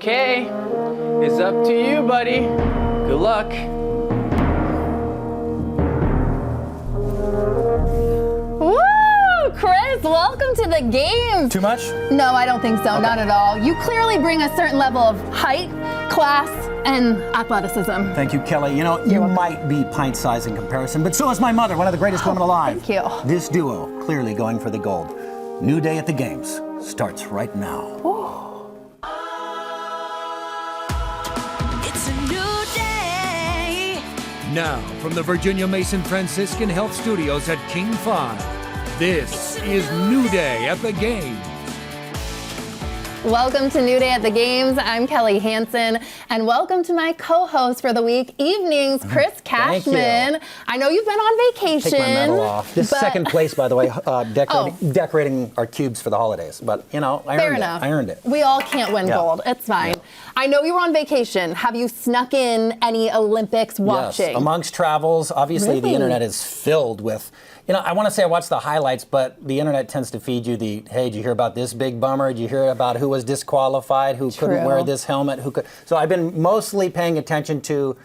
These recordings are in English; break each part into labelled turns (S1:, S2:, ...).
S1: Okay, it's up to you, buddy. Good luck.
S2: Woo! Chris, welcome to the game.
S3: Too much?
S2: No, I don't think so,
S3: Okay.
S2: not at all. You clearly bring a certain level of height, class, and athleticism.
S3: Thank you, Kelly. You know, you might be pint-sized in comparison, but so is my mother, one of the greatest women alive.
S2: Thank you.
S3: This duo clearly going for the gold. New day at the games starts right now.
S4: It's a new day.
S5: Now, from the Virginia Mason Franciscan Health Studios at King 5, this is New Day at the Games.
S2: Welcome to New Day at the Games. I'm Kelly Hansen, and welcome to my co-host for the week evenings, Chris
S3: Thank you.
S2: Cashman. I know you've been on vacation.
S3: Take my medal off. This is
S2: but-
S3: second place, by the way, decorating our cubes for the holidays. But, you know, I
S2: Fair
S3: earned
S2: enough.
S3: it. I earned it.
S2: We all can't win
S3: Yeah.
S2: gold. It's fine.
S3: Yeah.
S2: I know you were on vacation. Have you snuck in any Olympics watching?
S3: Yes, amongst travels, obviously the
S2: Really?
S3: internet is filled with, you know, I want to say I watched the highlights, but the internet tends to feed you the, hey, did you hear about this big bummer? Did you hear about who was disqualified, who couldn't
S2: True.
S3: wear this helmet? Who could? So I've been mostly paying attention to,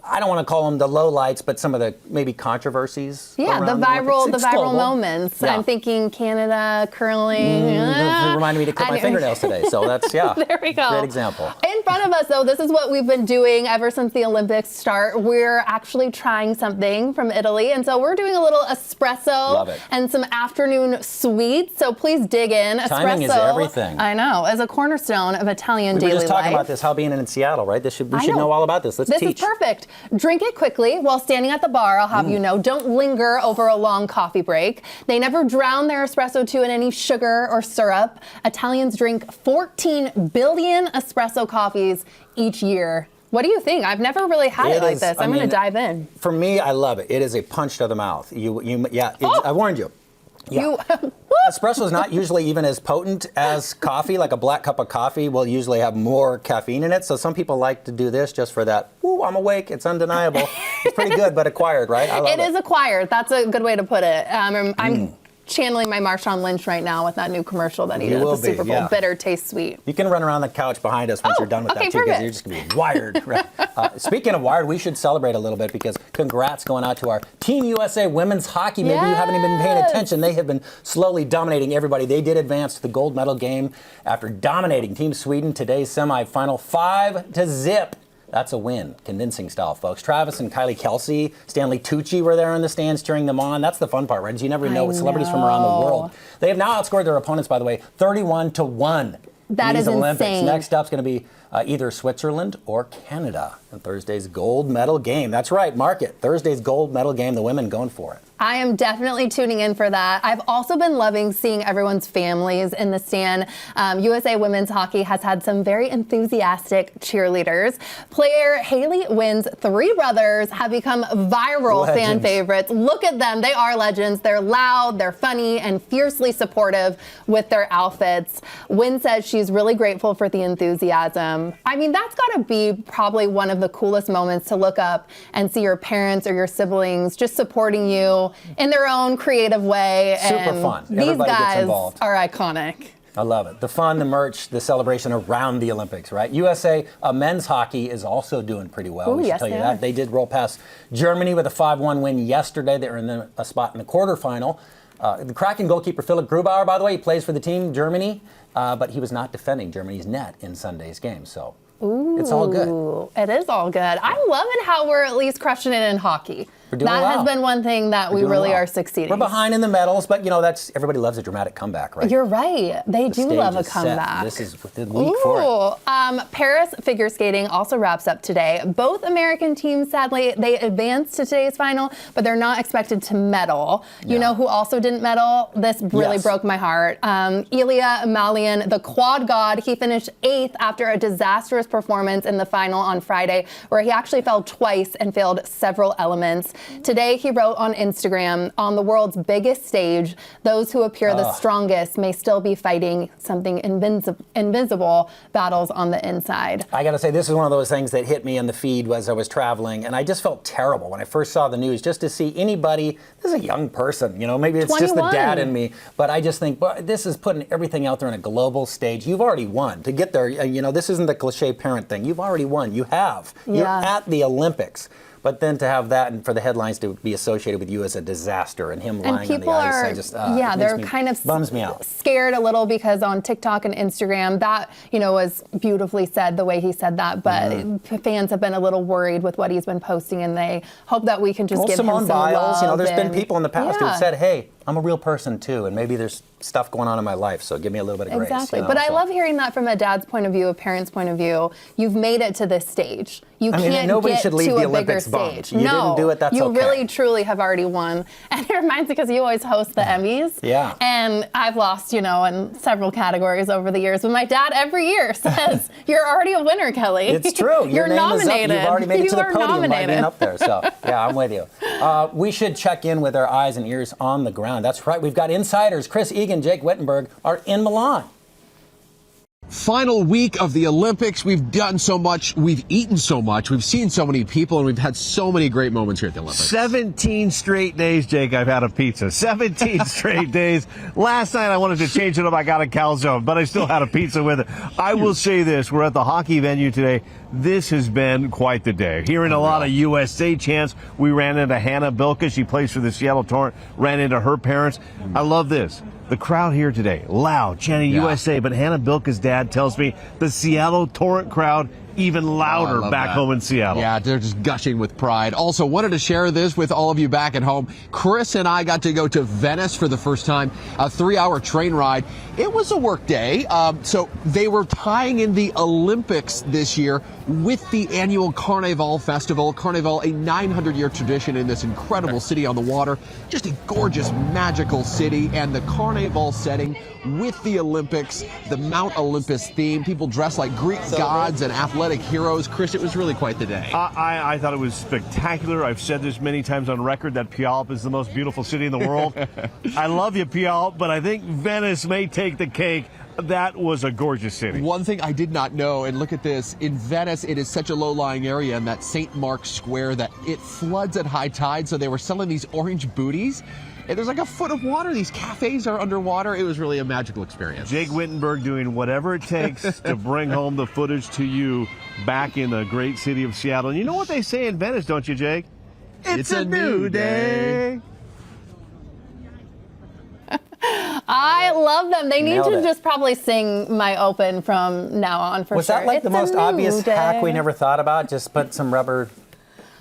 S3: I don't want to call them the lowlights, but some of the maybe controversies.
S2: Yeah,
S3: around
S2: the viral,
S3: Olympics.
S2: the
S3: It's
S2: viral
S3: global.
S2: moments.
S3: Yeah.
S2: I'm thinking Canada, curling.
S3: It reminded me to cut my fingernails today, so that's, yeah.
S2: There we go.
S3: Great example.
S2: In front of us, though, this is what we've been doing ever since the Olympics start. We're actually trying something from Italy, and so we're doing a little espresso
S3: Love it.
S2: and some afternoon sweets. So please dig in.
S3: Timing is
S2: Espresso,
S3: everything.
S2: I know, as a cornerstone of Italian
S3: We were
S2: daily
S3: just talking
S2: life.
S3: about this, how being in Seattle, right? We should
S2: I
S3: know all about this. Let's
S2: This
S3: teach.
S2: is perfect. Drink it quickly while standing at the bar. I'll have you know, don't linger over a long coffee break. They never drown their espresso too in any sugar or syrup. Italians drink 14 billion espresso coffees each year. What do you think? I've never really had it like this. I'm going to dive in.
S3: For me, I love it. It is a punch to the mouth. I warned you. Yeah. Espresso is not usually even as potent as coffee. Like a black cup of coffee will usually have more caffeine in it. So some people like to do this just for that. Ooh, I'm awake. It's undeniable. It's pretty good, but acquired, right? I love it.
S2: It is acquired. That's a good way to put it. I'm channeling my Marshawn Lynch right now with that new commercial that he did at the Super Bowl.
S3: yeah.
S2: Bitter, taste sweet.
S3: You can run around the couch behind us once
S2: Oh,
S3: you're done with
S2: okay,
S3: that, too, because
S2: perfect.
S3: you're just going to be wired. Right? Speaking of wired, we should celebrate a little bit because congrats going out to our Team USA women's hockey. Maybe you haven't even been paying attention. They have been slowly dominating everybody. They did advance to the gold medal game after dominating Team Sweden today's semifinal 5-0. That's a win, convincing style, folks. Travis and Kylie Kelsey, Stanley Tucci were there in the stands cheering them on. That's the fun part, right? Is you never know with celebrities from around the world. They have now outscored their opponents, by the way, 31-1.
S2: That
S3: in
S2: is
S3: these Olympics.
S2: insane.
S3: Next up is going to be either Switzerland or Canada in Thursday's gold medal game. That's right, mark it. Thursday's gold medal game, the women going for it.
S2: I am definitely tuning in for that. I've also been loving seeing everyone's families in the stand. USA Women's Hockey has had some very enthusiastic cheerleaders. Player Haley Wynn's three brothers have become viral fan
S3: Legends.
S2: favorites. Look at them. They are legends. They're loud, they're funny, and fiercely supportive with their outfits. Wynn says she's really grateful for the enthusiasm. I mean, that's got to be probably one of the coolest moments to look up and see your parents or your siblings just supporting you in their own creative way.
S3: Super
S2: and
S3: fun.
S2: These
S3: Everybody gets
S2: guys
S3: involved.
S2: are iconic.
S3: I love it. The fun, the merch, the celebration around the Olympics, right? USA men's hockey is also doing pretty well.
S2: Ooh,
S3: we should
S2: yes,
S3: tell you
S2: they
S3: that.
S2: are.
S3: They did roll past Germany with a 5-1 win yesterday. They were in a spot in the quarterfinal. The Kraken goalkeeper Philipp Grubauer, by the way, he plays for the team, Germany, but he was not defending Germany's net in Sunday's game. So it's all good.
S2: Ooh, it is all good. I'm loving how we're at least crushing it in hockey.
S3: We're doing
S2: That
S3: well.
S2: has been one thing that we
S3: Doing
S2: really
S3: well.
S2: are succeeding.
S3: We're behind in the medals, but you know that's everybody loves a dramatic comeback, right?
S2: You're right. They do
S3: stage
S2: love a
S3: is set.
S2: comeback.
S3: This is the week for it.
S2: Paris figure skating also wraps up today. Both American teams, sadly, they advanced to today's final, but they're not expected to medal. You know who also didn't medal? This really
S3: Yes.
S2: broke my heart. Ilya Malian, the quad god, he finished 8th after a disastrous performance in the final on Friday, where he actually fell twice and failed several elements. Today, he wrote on Instagram, on the world's biggest stage, those who appear the strongest may still be fighting something invisible battles on the inside.
S3: I got to say, this is one of those things that hit me in the feed as I was traveling, and I just felt terrible when I first saw the news, just to see anybody, this is a young person, you know, maybe it's
S2: 21.
S3: just the dad in me, but I just think, well, this is putting everything out there on a global stage. You've already won. To get there, you know, this isn't the cliche parent thing. You've already won. You have.
S2: Yeah.
S3: You're at the Olympics. But then to have that and for the headlines to be associated with you as a disaster and him lying on the ice, I just,
S2: they're kind of
S3: bums me out.
S2: Scared a little because on TikTok and Instagram, that, you know, was beautifully said the way he said that. But fans have been a little worried with what he's been posting, and they hope that we can just give
S3: Simone
S2: him some
S3: Biles,
S2: love.
S3: you know, there's been people in the past who
S2: Yeah.
S3: have said, hey, I'm a real person too, and maybe there's stuff going on in my life, so give me a little bit of grace.
S2: Exactly.
S3: You know,
S2: But I
S3: so.
S2: love hearing that from a dad's point of view, a parent's point of view. You've made it to this stage. You
S3: I mean,
S2: can't
S3: nobody
S2: get
S3: should leave
S2: to
S3: the
S2: a bigger
S3: Olympics bummed.
S2: stage.
S3: You
S2: no,
S3: didn't do it, that's
S2: you
S3: okay.
S2: really, truly have already won. And it reminds me because you always host the Emmys.
S3: Yeah.
S2: And I've lost, you know, in several categories over the years. But my dad every year says, "You're already a winner, Kelly."
S3: It's true.
S2: You're
S3: Your name
S2: nominated.
S3: is up. You've already made it to the
S2: You are
S3: podium by
S2: nominated.
S3: being up there. So, yeah, I'm with you. We should check in with our eyes and ears on the ground. That's right. We've got insiders. Chris Egan, Jake Wittenberg are in Milan.
S6: Final week of the Olympics. We've done so much. We've eaten so much. We've seen so many people, and we've had so many great moments here at the Olympics.
S7: 17 straight days, Jake, I've had a pizza. 17 straight days. Last night I wanted to change it up. I got a calzone, but I still had a pizza with it. I will say this. We're at the hockey venue today. This has been quite the day. Hearing a lot of USA chants. We ran into Hannah Bilka. She plays for the Seattle Torrent. Ran into her parents. I love this. The crowd here today, loud, chanting USA, but Hannah Bilka's dad tells me the Seattle Torrent crowd even louder back home in Seattle.
S6: Yeah, they're just gushing with pride. Also, wanted to share this with all of you back at home. Chris and I got to go to Venice for the first time, a 3-hour train ride. It was a work day, so they were tying in the Olympics this year with the annual Carnival Festival. Carnival, a 900-year tradition in this incredible city on the water. Just a gorgeous, magical city, and the Carnival setting with the Olympics, the Mount Olympus theme. People dressed like Greek gods and athletic heroes. Chris, it was really quite the day.
S7: I thought it was spectacular. I've said this many times on record that Puyallup is the most beautiful city in the world. I love you, Puyallup, but I think Venice may take the cake. That was a gorgeous city.
S6: One thing I did not know, and look at this, in Venice, it is such a low-lying area in that St. Mark's Square that it floods at high tide, so they were selling these orange booties. And there's like a foot of water. These cafes are underwater. It was really a magical experience.
S7: Jake Wittenberg doing whatever it takes to bring home the footage to you back in the great city of Seattle. And you know what they say in Venice, don't you, Jake?
S6: It's a new day.
S2: I love them. They need
S3: Nailed
S2: to
S3: it.
S2: just probably sing my open from now on for
S3: Was
S2: sure.
S3: that like
S2: It's
S3: the
S2: a
S3: most
S2: new
S3: obvious hack we
S2: day.
S3: never thought about? Just put some rubber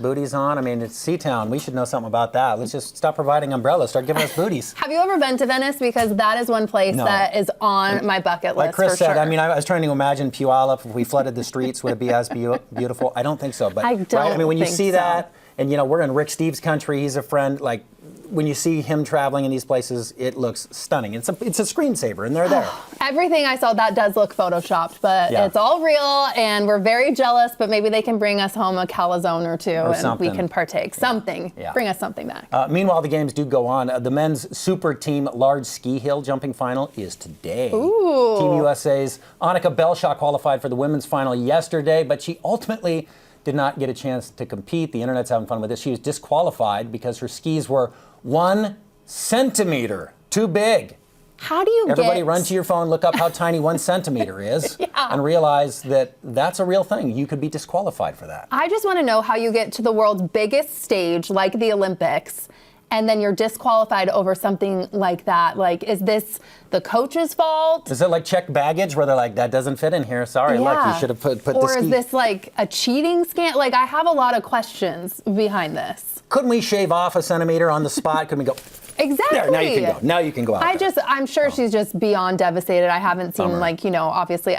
S3: booties on? I mean, it's Seatown. We should know something about that. Let's just stop providing umbrellas. Start giving us booties.
S2: Have you ever been to Venice? Because that is one place
S3: No.
S2: that is on my bucket list
S3: Like Chris
S2: for
S3: said,
S2: sure.
S3: I mean, I was trying to imagine Puyallup. If we flooded the streets, would it be as beautiful? I don't think so. But
S2: I
S3: right?
S2: don't
S3: I mean, when you
S2: think
S3: see
S2: so.
S3: that, and you know, we're in Rick Steves' country. He's a friend. Like, when you see him traveling in these places, it looks stunning. It's a screensaver, and they're there.
S2: Everything I saw, that does look photoshopped, but
S3: Yeah.
S2: it's all real, and we're very jealous, but maybe they can bring us home a calzone or two, and
S3: something.
S2: we can partake. Something.
S3: Yeah.
S2: Bring us something back.
S3: Meanwhile, the games do go on. The men's super team large ski hill jumping final is today.
S2: Ooh.
S3: Team USA's Annika Belshaw qualified for the women's final yesterday, but she ultimately did not get a chance to compete. The internet's having fun with this. She was disqualified because her skis were 1 centimeter too big.
S2: How do you
S3: Everybody
S2: get...
S3: run to your phone, look up how tiny 1 centimeter is, and realize that that's a real thing. You could be disqualified for that.
S2: I just want to know how you get to the world's biggest stage, like the Olympics, and then you're disqualified over something like that. Like, is this the coach's fault?
S3: Is it like checked baggage where they're like, that doesn't fit in here? Sorry, look, you should have put the
S2: Or
S3: ski.
S2: is this like a cheating scam? Like, I have a lot of questions behind this.
S3: Couldn't we shave off a centimeter on the spot? Couldn't we go,
S2: Exactly.
S3: There, now you can go. Now you can go out there.
S2: I'm sure she's just beyond devastated. I haven't seen obviously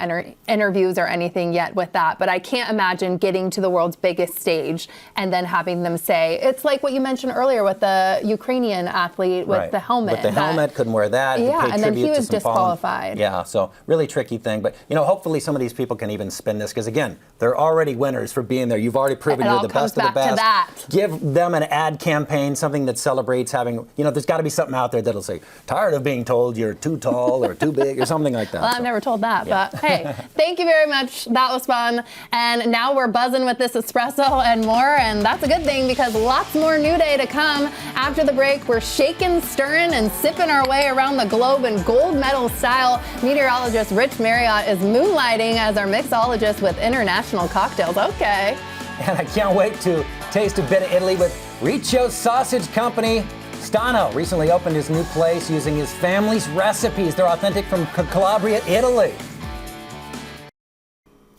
S2: interviews or anything yet with that, but I can't imagine getting to the world's biggest stage and then having them say, it's like what you mentioned earlier with the Ukrainian athlete with the helmet.
S3: With the helmet, couldn't wear that.
S2: Yeah, and then he was
S3: disqualified. Yeah, so really tricky thing. But, hopefully some of these people can even spin this because, again, they're already winners for being there. You've already proven you're the best of the best. Give them an ad campaign, something that celebrates having, there's got to be something out there that'll say, tired of being told you're too tall or too big or something like that.
S2: Well, I've never told that, but hey, thank you very much. That was fun. And now we're buzzing with this espresso and more, and that's a good thing because lots more New Day to come. After the break, we're shaking, stirring, and sipping our way around the globe in gold medal style. Meteorologist Rich Marriott is moonlighting as our mixologist with international cocktails. Okay.
S3: And I can't wait to taste a bit of Italy with Riccio Sausage Company. Stano recently opened his new place using his family's recipes. They're authentic from Calabria, Italy.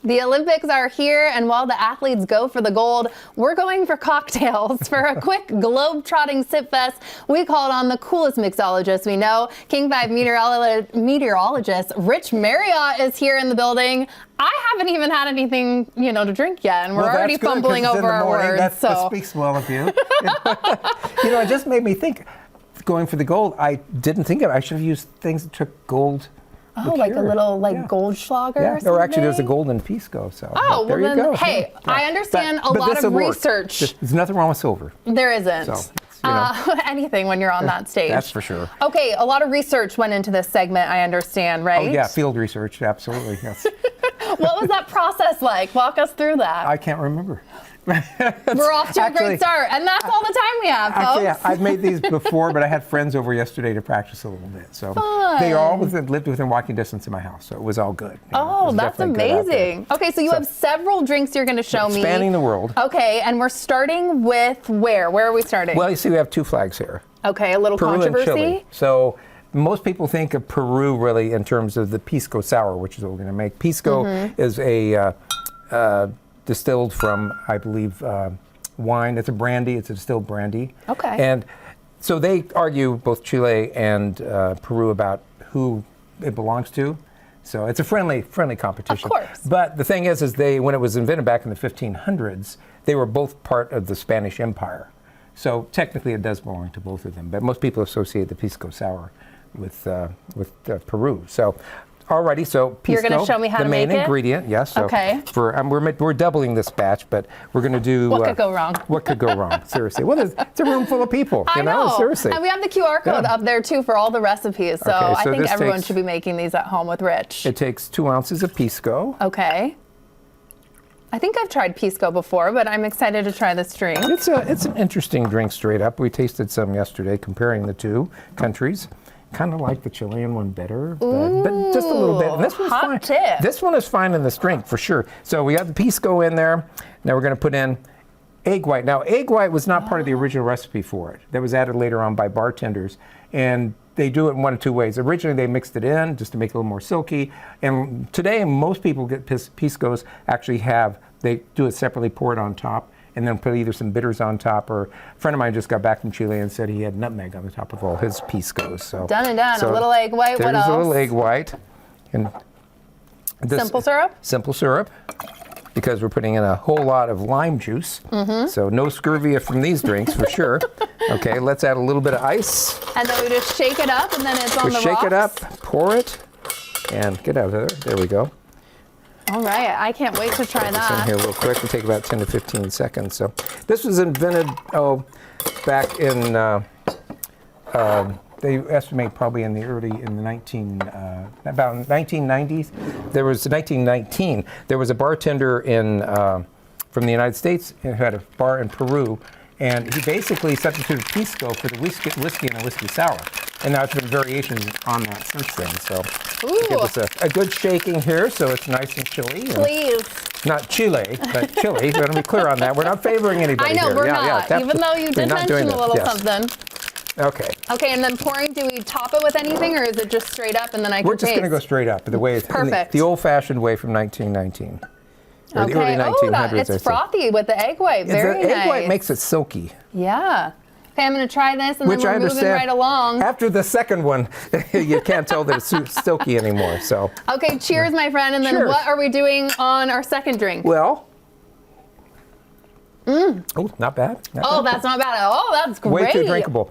S2: The Olympics are here, and while the athletes go for the gold, we're going for cocktails. For a quick globe-trotting sip fest, we called on the coolest mixologist we know. King 5 meteorologist Rich Marriott is here in the building. I haven't even had anything, to drink yet, and we're already fumbling over our words.
S8: That speaks well of you. It just made me think, going for the gold, I didn't think of it. I should have used things that took gold.
S2: Oh, like a little Goldschlager or something?
S8: Or actually, there's a golden Pisco. So there you go.
S2: Hey, I understand a lot of research.
S8: There's nothing wrong with silver.
S2: There isn't.
S8: So,
S2: anything when you're on that stage.
S8: That's for sure.
S2: Okay, a lot of research went into this segment, I understand, right?
S8: Oh, yeah, field research, absolutely. Yes.
S2: What was that process like? Walk us through that.
S8: I can't remember.
S2: We're off to a great start, and that's all the time we have, folks.
S8: Yeah, I've made these before, but I had friends over yesterday to practice a little bit. So they all lived within walking distance of my house, so it was all good.
S2: That's amazing. Okay, so you have several drinks you're going to show me.
S8: Spanning the world.
S2: Okay, and we're starting with where? Where are we starting?
S8: Well, you see, we have two flags here.
S2: Okay, a little
S8: Peru
S2: controversy.
S8: And Chile. So most people think of Peru really in terms of the Pisco Sour, which is what we're going to make. Pisco is a distilled from, I believe, wine. It's a brandy. It's a distilled brandy.
S2: Okay.
S8: And so they argue, both Chile and Peru, about who it belongs to. So it's a friendly competition.
S2: Of course.
S8: But the thing is when it was invented back in the 1500s, they were both part of the Spanish Empire. So technically, it does belong to both of them. But most people associate the Pisco Sour with Peru. So. Alrighty, so Pisco,
S2: you're going to show me how to make it?
S8: The main ingredient, yes. So
S2: okay.
S8: We're doubling this batch, but we're going to do...
S2: What could go wrong?
S8: What could go wrong? Seriously. Well, it's a room full of people.
S2: I know.
S8: Seriously.
S2: And we have the QR code up there, too, for all the recipes. So,
S8: okay,
S2: I think everyone should be making these at home with Rich.
S8: It takes 2 ounces of Pisco.
S2: Okay. I think I've tried Pisco before, but I'm excited to try this drink.
S8: It's an interesting drink, straight up. We tasted some yesterday, comparing the two countries. Kind of like the Chilean one better, but just a little bit. And this one's fine.
S2: Tip.
S8: This one is fine in this drink for sure. So we have the Pisco in there. Now we're going to put in egg white. Now egg white was not part of the original recipe for it. That was added later on by bartenders, and they do it in one of two ways. Originally they mixed it in just to make it a little more silky, and today most people get Piscos they do it separately, pour it on top, and then put either some bitters on top, or a friend of mine just got back from Chile and said he had nutmeg on the top of all his Piscos. So
S2: done and done. So a little egg white. What else?
S8: There's a little egg white. And
S2: simple syrup?
S8: Simple syrup, because we're putting in a whole lot of lime juice. So no scurvy from these drinks for sure. Okay, let's add a little bit of ice.
S2: And then we just shake it up, and then it's on the rocks?
S8: We shake it up, pour it, and get out of there. There we go.
S2: All right, I can't wait to try that.
S8: This in here real quick. It'll take about 10 to 15 seconds. So this was invented back in they estimate probably in the 1990s. There was 1919. There was a bartender from the United States who had a bar in Peru, and he basically substituted Pisco for the whiskey and the whiskey sour. And now it's been variations on that since then. So give us a good shaking here so it's nice and chilly.
S2: Please.
S8: Not Chile, but chili. We're going to be clear on that. We're not favoring anybody
S2: I know,
S8: here.
S2: we're not. Even though you did mention a little something.
S8: Okay.
S2: Okay, and then pouring, do we top it with anything, or is it just straight up and then I can taste?
S8: We're just going to go straight up, the way it's
S2: perfect.
S8: The old-fashioned way from 1919. Or the early 1900s.
S2: It's frothy with the egg white. Very nice.
S8: The egg white makes it silky.
S2: Yeah. Okay, I'm going to try this, and
S8: Which
S2: then
S8: I
S2: we're moving
S8: understand.
S2: right along.
S8: After the second one, you can't tell that it's silky anymore. So,
S2: Okay, cheers, my friend. And then
S8: Cheers.
S2: what are we doing on our second drink?
S8: well. Oh, not bad. Not
S2: Oh,
S8: bad.
S2: that's not bad. Oh, that's great.
S8: Way too drinkable.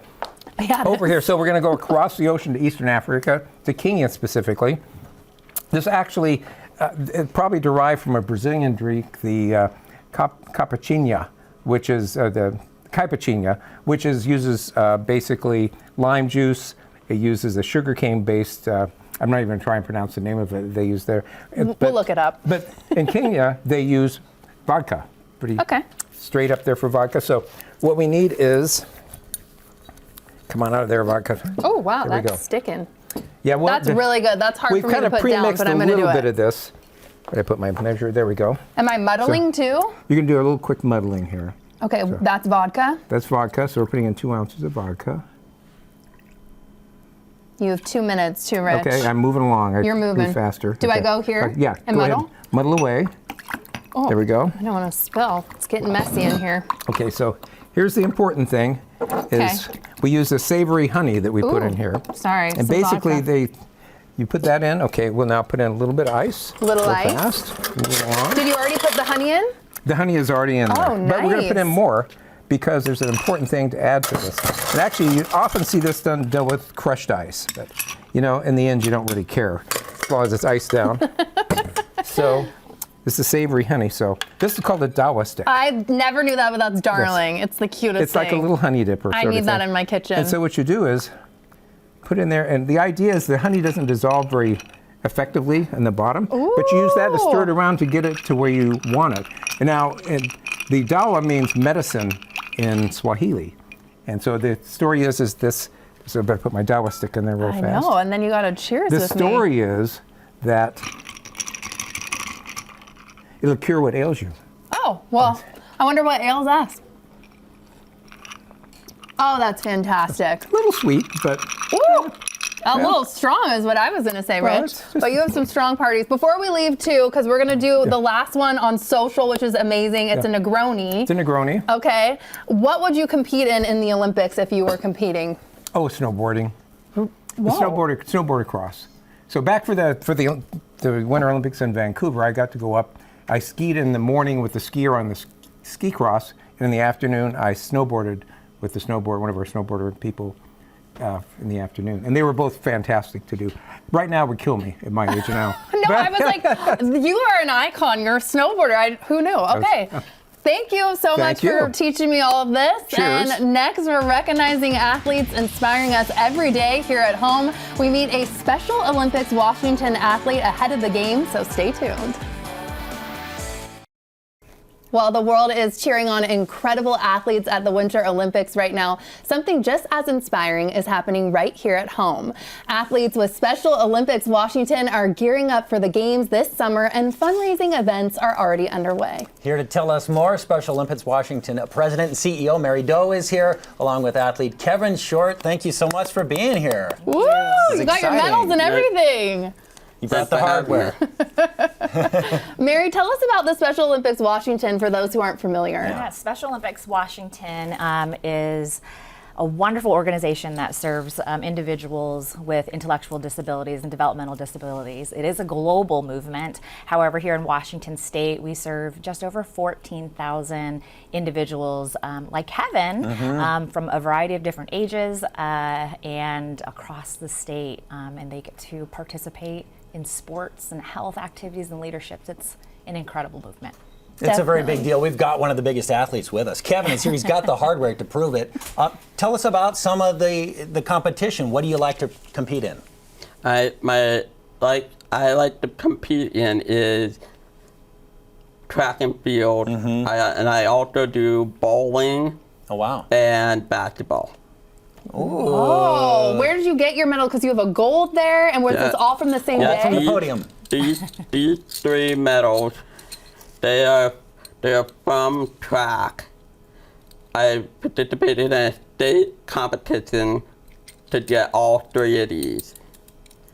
S2: Yeah,
S8: Over here, so we're going to go across the ocean to Eastern Africa, to Kenya specifically. This actually it probably derived from a Brazilian drink, the caipirinha, which is the caipirinha, which uses basically lime juice. It uses a sugarcane-based. I'm not even going to try and pronounce the name of it. They use there.
S2: We'll look it up.
S8: But in Kenya, they use vodka. Pretty
S2: Okay.
S8: straight up there for vodka. So what we need is. Come on out of there, vodka.
S2: Oh, wow,
S8: There we go.
S2: that's sticking.
S8: Yeah, well,
S2: That's really good. That's hard
S8: we've
S2: for me
S8: kind
S2: to
S8: of
S2: put down,
S8: pre-mixed
S2: but
S8: a
S2: I'm going to
S8: little
S2: do
S8: bit
S2: it.
S8: of this. I put my measure. There we go.
S2: Am I muddling too?
S8: You can do a little quick muddling here.
S2: Okay, that's vodka.
S8: That's vodka, so we're putting in 2 ounces of vodka.
S2: You have 2 minutes too, Rich.
S8: Okay, I'm moving along.
S2: You're moving.
S8: Move faster.
S2: Do I
S8: Okay.
S2: go here
S8: Yeah,
S2: and
S8: go
S2: muddle?
S8: ahead. Muddle away.
S2: Oh,
S8: There we go.
S2: I don't want to spill. It's getting messy in here.
S8: Okay, so here's the important thing: is we use the savory honey that we put
S2: Ooh,
S8: in here.
S2: sorry,
S8: And
S2: some
S8: basically,
S2: vodka.
S8: you put that in. Okay, we'll now put in a little bit of ice.
S2: Little
S8: Go
S2: ice.
S8: Fast. Move along.
S2: Did you already put the honey in?
S8: The honey is already in there.
S2: Oh,
S8: But we're going to put in
S2: nice.
S8: more because there's an important thing to add to this. And actually, you often see this done with crushed ice. But, in the end, you don't really care as long as it's iced down. So this is savory honey. So this is called a dawa stick.
S2: I never knew that, but that's darling. It's the cutest
S8: It's like a
S2: thing.
S8: little honey dipper.
S2: I
S8: sort of
S2: need that
S8: thing.
S2: in my kitchen.
S8: And so what you do is put in there, and the idea is the honey doesn't dissolve very effectively in the bottom, but you use that to stir it around to get it to where you want it. And now, the dawa means medicine in Swahili. And so the story is this, so I better put my dawa stick in there real
S2: I
S8: fast.
S2: know, and then you got to cheers
S8: The
S2: with
S8: story is that it'll cure what ails you.
S2: Oh, well, I wonder what ails us. Oh, that's fantastic.
S8: A little sweet, but
S2: Ooh, a little strong is what I was going to say,
S8: Well,
S2: Rich.
S8: it's just-
S2: But you have some strong parties. Before we leave, too, because we're going to do the last one on social, which is amazing. It's a Negroni.
S8: it's a Negroni.
S2: Okay. What would you compete in the Olympics if you were competing?
S8: Oh, snowboarding. The
S2: Whoa.
S8: snowboard across. So back for the Winter Olympics in Vancouver, I got to go up. I skied in the morning with the skier on the ski cross, and in the afternoon I snowboarded with one of our snowboarder people in the afternoon, and they were both fantastic to do. Right now would kill me at my age now.
S2: No, I was like, you are an icon. You're a snowboarder. Who knew? Okay. Thank you so much
S8: Thank
S2: for
S8: you.
S2: teaching me all of this.
S8: Cheers.
S2: And next, we're recognizing athletes inspiring us every day here at home. We meet a Special Olympics Washington athlete ahead of the game, so stay tuned. While the world is cheering on incredible athletes at the Winter Olympics right now, something just as inspiring is happening right here at home. Athletes with Special Olympics Washington are gearing up for the games this summer, and fundraising events are already underway.
S3: Here to tell us more, Special Olympics Washington President and CEO Mary Doe is here, along with athlete Kevin Short. Thank you so much for being here.
S2: Woo!
S3: This is
S2: You got your
S3: exciting.
S2: medals and everything.
S3: You brought the hardware.
S2: Mary, tell us about the Special Olympics Washington for those who aren't familiar.
S9: Yeah, Special Olympics Washington is a wonderful organization that serves individuals with intellectual disabilities and developmental disabilities. It is a global movement. However, here in Washington State, we serve just over 14,000 individuals like Kevin from a variety of different ages and across the state. And they get to participate in sports and health activities and leaderships. It's an incredible movement.
S3: It's a very big deal. We've got one of the biggest athletes with us. Kevin is here. He's got the hardware to prove it. Tell us about some of the competition. What do you like to compete in?
S10: I like to compete in is track and field, and I also do bowling.
S3: Oh wow!
S10: And basketball.
S2: Oh, where did you get your medal? Because you have a gold there, and was this all from the same day?
S3: From the podium.
S10: These three medals, they are from track. I participated in a state competition to get all three of these.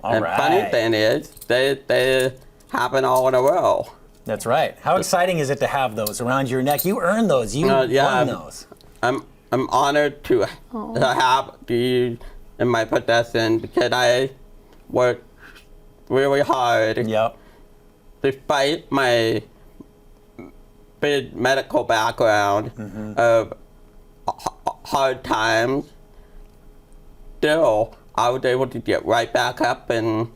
S3: All right.
S10: Funny thing is, they happen all in a row.
S3: That's right. How exciting is it to have those around your neck? You earned those. You won those.
S10: I'm honored to have these in my possession because I worked really hard.
S3: Yep.
S10: Despite my big medical background of hard times, still I was able to get right back up and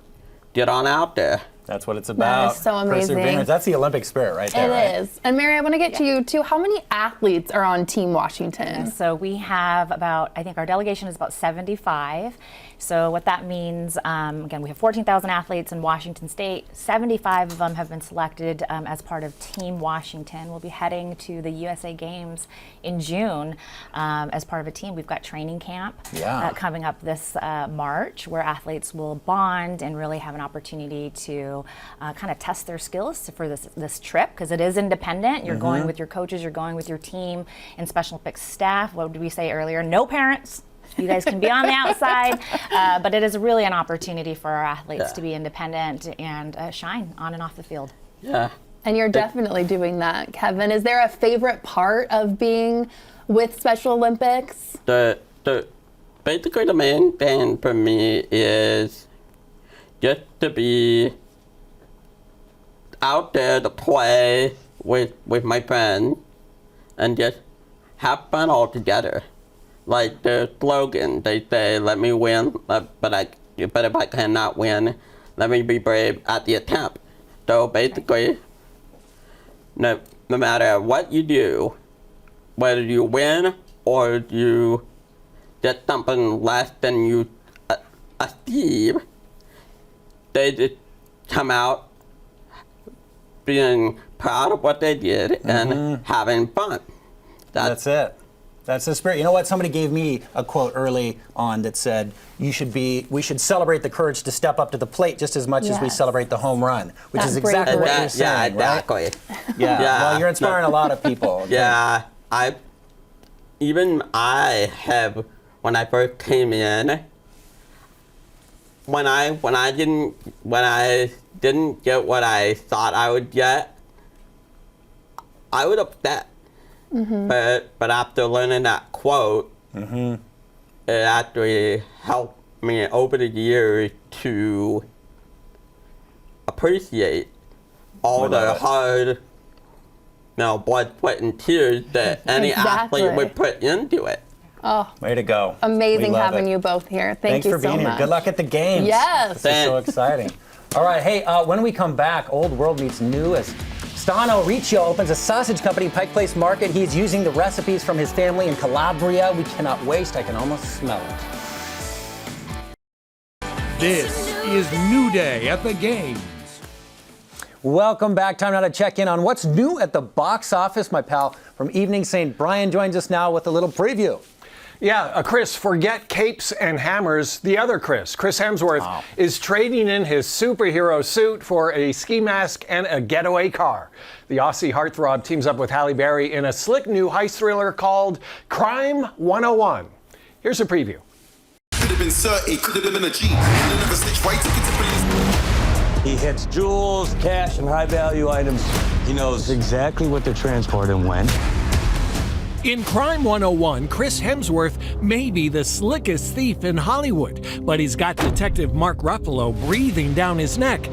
S10: get on out there.
S3: That's what it's about.
S2: That is so amazing.
S3: Perseverance. That's the Olympic spirit right there, right?
S2: It is. And Mary, I want to get to you too. How many athletes are on Team Washington?
S9: So we have about, I think our delegation is about 75. So what that means, again, we have 14,000 athletes in Washington State. 75 of them have been selected as part of Team Washington. We'll be heading to the USA Games in June as part of a team. We've got training camp coming up this March, where athletes will bond and really have an opportunity to kind of test their skills for this trip, because it is independent. You're going with your coaches, you're going with your team and Special Olympics staff. What did we say earlier? No parents. You guys can be on the outside, but it is really an opportunity for our athletes to be independent and shine on and off the field.
S10: Yeah.
S2: And you're definitely doing that, Kevin. Is there a favorite part of being with Special Olympics?
S10: Basically the main thing for me is just to be out there to play with my friends and just have fun all together. Like the slogan, they say, "Let me win, but if I cannot win, let me be brave at the attempt." So basically, no matter what you do, whether you win or you get something less than you achieve, they just come out being proud of what they did and having fun.
S3: That's it. That's the spirit. You know what? Somebody gave me a quote early on that said, we should celebrate the courage to step up to the plate just as much as we celebrate the home run, which is exactly what you're saying,
S10: yeah, exactly.
S3: Right? Yeah. Well, you're inspiring a lot of people.
S10: Yeah, I have, when I first came in, when I didn't get what I thought I would get, I was upset. But after learning that quote, it actually helped me over the years to appreciate all the hard, blood, sweat, and tears that any athlete would put into it.
S2: Oh,
S3: way to go.
S2: Amazing having you both here. Thanks you
S3: for being here. Good luck at the games.
S2: Yes.
S3: This is so exciting. All right, hey, when we come back, old world meets new as Riccio opens a sausage company in Pike Place Market. He's using the recipes from his family in Calabria. We cannot waste. I can almost smell it.
S5: This is New Day at the Games.
S3: Welcome back. Time now to check in on what's new at the box office. My pal from Evening St. Brian joins us now with a little preview.
S11: Yeah, Chris, forget capes and hammers. The other Chris Hemsworth, is trading in his superhero suit for a ski mask and a getaway car. The Aussie heartthrob teams up with Halle Berry in a slick new heist thriller called Crime 101. Here's a preview.
S12: Could have been certain, could have been a G. Never snitch right to get to police.
S13: He hits jewels, cash, and high-value items. He knows exactly what they're transporting when.
S5: In Crime 101, Chris Hemsworth may be the slickest thief in Hollywood, but he's got Detective Mark Ruffalo breathing down his neck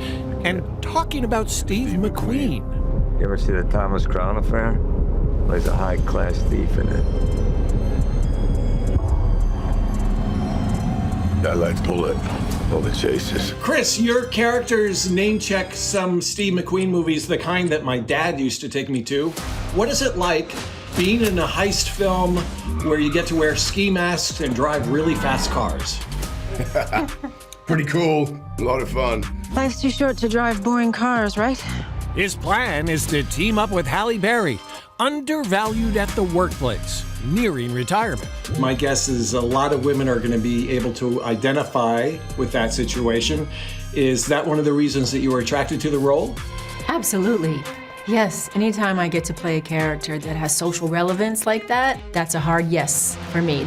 S5: and talking about Steve McQueen.
S13: You ever see the Thomas Crown Affair? Plays a high-class thief in it.
S12: I like to pull it. All the chases.
S11: Chris, your characters name check some Steve McQueen movies, the kind that my dad used to take me to. What is it like being in a heist film where you get to wear ski masks and drive really fast cars?
S12: Pretty cool. A lot of fun.
S4: Life's too short to drive boring cars, right?
S5: His plan is to team up with Halle Berry, undervalued at the workplace, nearing retirement.
S11: My guess is a lot of women are going to be able to identify with that situation. Is that one of the reasons that you were attracted to the role?
S14: Absolutely. Yes, anytime I get to play a character that has social relevance like that, that's a hard yes for me.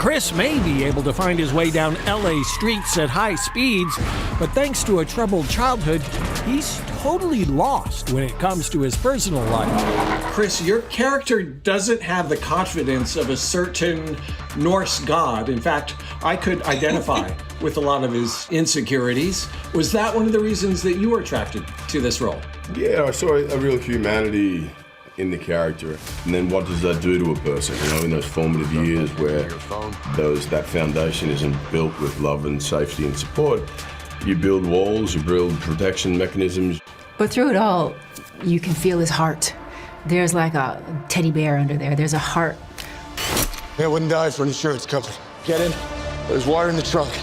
S5: Chris may be able to find his way down LA streets at high speeds, but thanks to a troubled childhood, he's totally lost when it comes to his personal life.
S11: Chris, your character doesn't have the confidence of a certain Norse god. In fact, I could identify with a lot of his insecurities. Was that one of the reasons that you were attracted to this role?
S15: Yeah, I saw a real humanity in the character. And then what does that do to a person, you know, in those formative years where that foundation isn't built with love and safety and support? You build walls, you build protection mechanisms.
S14: But through it all, you can feel his heart. There's like a teddy bear under there. There's a heart.
S16: Yeah, I wouldn't die for an insurance company. Get in. There's water in the trunk.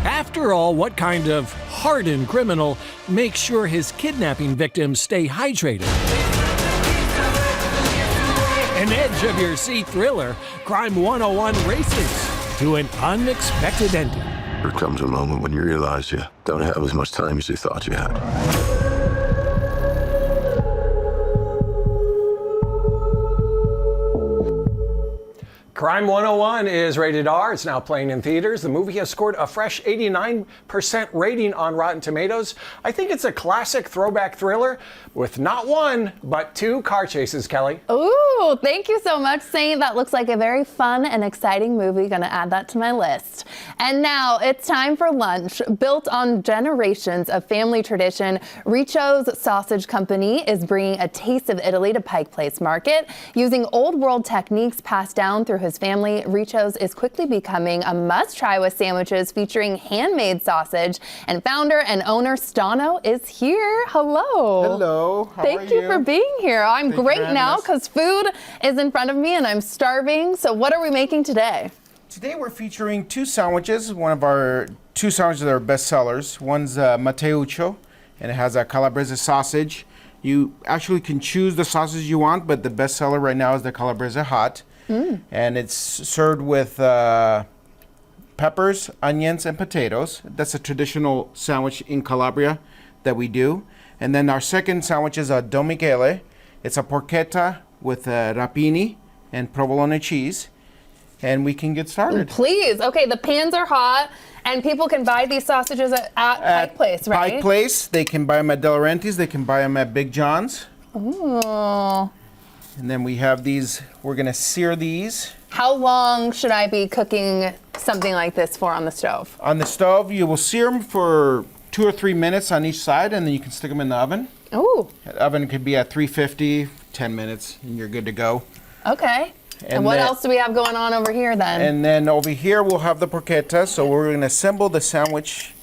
S5: After all, what kind of hardened criminal makes sure his kidnapping victims stay hydrated? An edge-of-your-seat thriller, Crime 101 races to an unexpected ending.
S16: There comes a moment when you realize you don't have as much time as you thought you had.
S11: Crime 101 is rated R. It's now playing in theaters. The movie has scored a fresh 89% rating on Rotten Tomatoes. I think it's a classic throwback thriller with not one, but 2 car chases, Kelly.
S2: Ooh, thank you so much, Saint. That looks like a very fun and exciting movie. Gonna add that to my list. And now it's time for lunch. Built on generations of family tradition, Riccio's Sausage Company is bringing a taste of Italy to Pike Place Market. Using old world techniques passed down through his family, Riccio's is quickly becoming a must-try with sandwiches featuring handmade sausage. And founder and owner Stano is here. Hello.
S17: Hello. How
S2: Thank you for being here. I'm great now because food is in front of me and I'm starving. So what are we making today?
S17: Today we're featuring 2 sandwiches. One of our 2 sandwiches that are best sellers. One's Matteuccio, and it has a calabrese sausage. You actually can choose the sausage you want, but the best seller right now is the calabrese hot. And it's served with peppers, onions, and potatoes. That's a traditional sandwich in Calabria that we do. And then our second sandwich is a Don Michele. It's a porchetta with rapini and provolone cheese. And we can get started.
S2: Please. Okay, the pans are hot, and people can buy these sausages at Pike Place, right?
S17: Pike Place. They can buy them at De Laurentiis. They can buy them at Big John's.
S2: Ooh.
S17: And then we have these. We're going to sear these.
S2: How long should I be cooking something like this for on the stove?
S17: On the stove, you will sear them for 2 or 3 minutes on each side, and then you can stick them in the oven.
S2: Ooh.
S17: The oven could be at 350, 10 minutes, and you're good to go.
S2: Okay. And what else do we have going on over here then?
S17: And then over here, we'll have the porchetta. So we're going to assemble the sandwich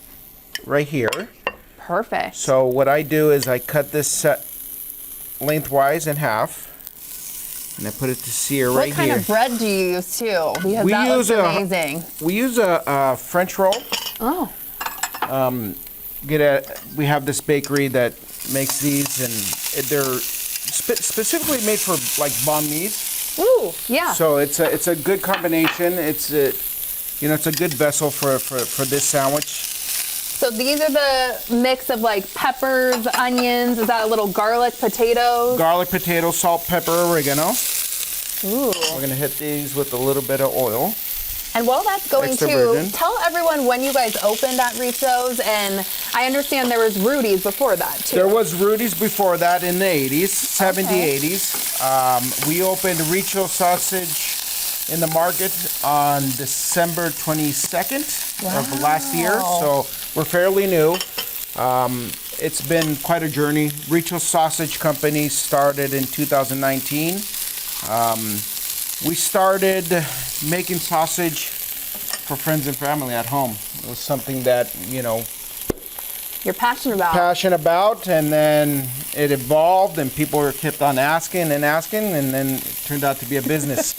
S17: right here.
S2: Perfect.
S17: So what I do is I cut this set lengthwise in half. And I put it to sear right here.
S2: What kind of bread do you use too? Because that looks amazing.
S17: We use a French roll.
S2: Oh.
S17: We have this bakery that makes these, and they're specifically made for like banh mi's.
S2: Ooh, yeah.
S17: So it's a good combination. It's a good vessel for this sandwich.
S2: So these are the mix of like peppers, onions. Is that a little garlic, potatoes?
S17: Garlic, potato, salt, pepper, oregano.
S2: Ooh.
S17: We're gonna hit these with a little bit of oil.
S2: And while that's going
S17: Extra
S2: too,
S17: virgin.
S2: tell everyone when you guys opened at Riccio's, and I understand there was Rudy's before that too.
S17: There was Rudy's before that in the 80s, 70s, 80s. We opened Riccio Sausage in the market on December 22nd of last year, so we're fairly new. It's been quite a journey. Riccio Sausage Company started in 2019. We started making sausage for friends and family at home. It was something that,
S2: you're passionate about.
S17: And then it evolved, and people kept on asking, and then it turned out to be a business.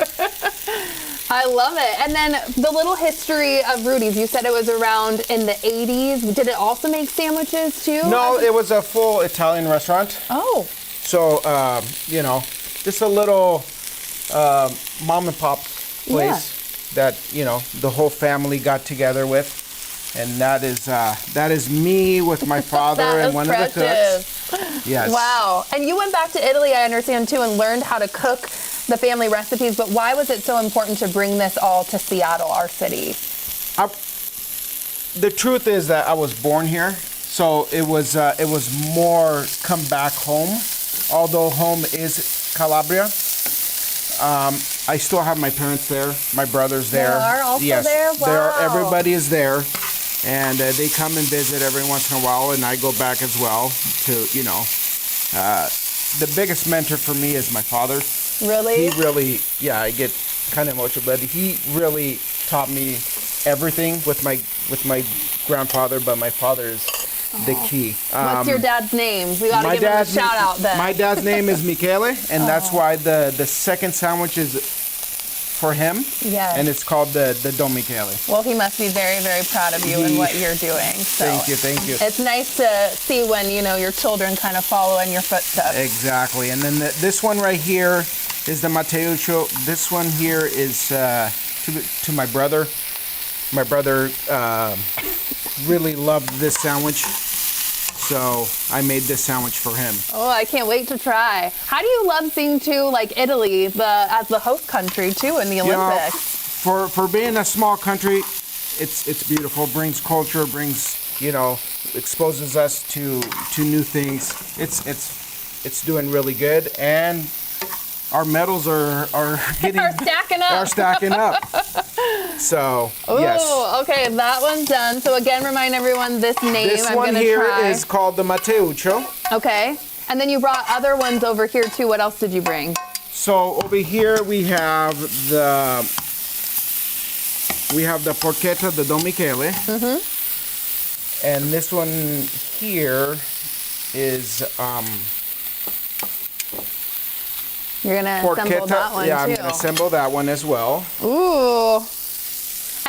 S2: I love it. And then the little history of Rudy's, you said it was around in the 80s. Did it also make sandwiches too?
S17: No, it was a full Italian restaurant.
S2: Oh.
S17: So, just a little mom and pop place that, the whole family got together with. And that is me with my father and one of the cooks. Yes.
S2: Wow. And you went back to Italy, I understand too, and learned how to cook the family recipes, but why was it so important to bring this all to Seattle, our city?
S17: The truth is that I was born here, so it was more come back home. Although home is Calabria, I still have my parents there, my brothers there.
S2: They are also
S17: yes,
S2: there? Wow.
S17: everybody is there, and they come and visit every once in a while, and I go back as well to, you know. The biggest mentor for me is my father.
S2: Really?
S17: He really, yeah, I get kind of emotional, but he really taught me everything with my grandfather, but my father is the key.
S2: What's your dad's name? We got to give him a shout out then.
S17: My dad's name is Michele, and that's why the second sandwich is for him.
S2: Yes.
S17: And it's called the Don Michele.
S2: Well, he must be very, very proud of you and what you're doing. So
S17: Thank you.
S2: It's nice to see when, you know, your children kind of follow in your footsteps.
S17: Exactly. And then this one right here is the Mateuccio. This one here is to my brother. My brother really loved this sandwich, so I made this sandwich for him.
S2: Oh, I can't wait to try. How do you love seeing too, like Italy, as the host country too in the Olympics?
S17: You know, for being a small country, it's beautiful. Brings culture, exposes us to new things. It's doing really good, and our medals are stacking up. So, yes.
S2: Oh, okay, that one's done. So again, remind everyone this name.
S17: This
S2: I'm
S17: one
S2: gonna
S17: here
S2: try.
S17: is called the Mateuccio.
S2: Okay, and then you brought other ones over here too. What else did you bring?
S17: So over here we have the porchetta, the Don Michele. Mm-hmm. And this one here is
S2: you're gonna assemble that one too.
S17: I'm gonna assemble that one as well.
S2: Ooh.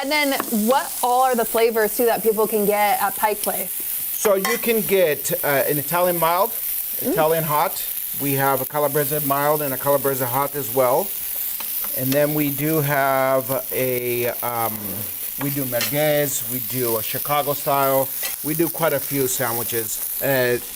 S2: And then what all are the flavors too that people can get at Pike Place?
S17: So you can get an Italian mild, Italian hot. We have a Calabrese mild and a Calabrese hot as well. And then we do have we do merguez, we do a Chicago style. We do quite a few sandwiches,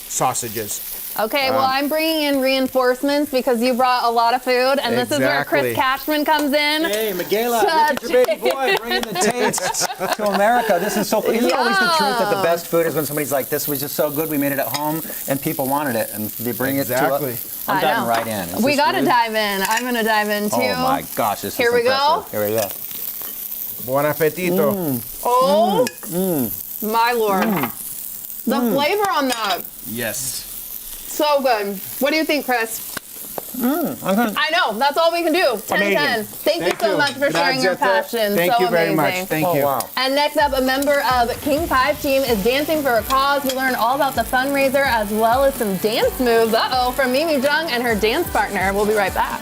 S17: sausages.
S2: Okay, well, I'm bringing in reinforcements because you brought a lot of food, and this is where Chris Cashman comes in.
S3: Hey, Miguela, look at your baby boy bringing the tastes to America. This is so cool. Isn't it always the truth that the best food is when somebody's like, this was just so good, we made it at home, and people wanted it, and they bring it to us. I'm diving right in.
S2: We got to dive in. I'm going to dive in, too.
S3: Oh, my gosh, this is
S2: Here we go.
S3: Here we go.
S17: Buon appetito.
S2: Oh, my Lord. The flavor on that.
S17: Yes.
S2: So good. What do you think, Chris? I know. That's all we can do. 10-10. Thank you so much for sharing your passion.
S17: Thank you very
S2: amazing.
S17: much. Thank you.
S3: Wow.
S2: And next up, a member of King 5 team is dancing for a cause. We learn all about the fundraiser as well as some dance moves. From Mimi Jung and her dance partner. We'll be right back.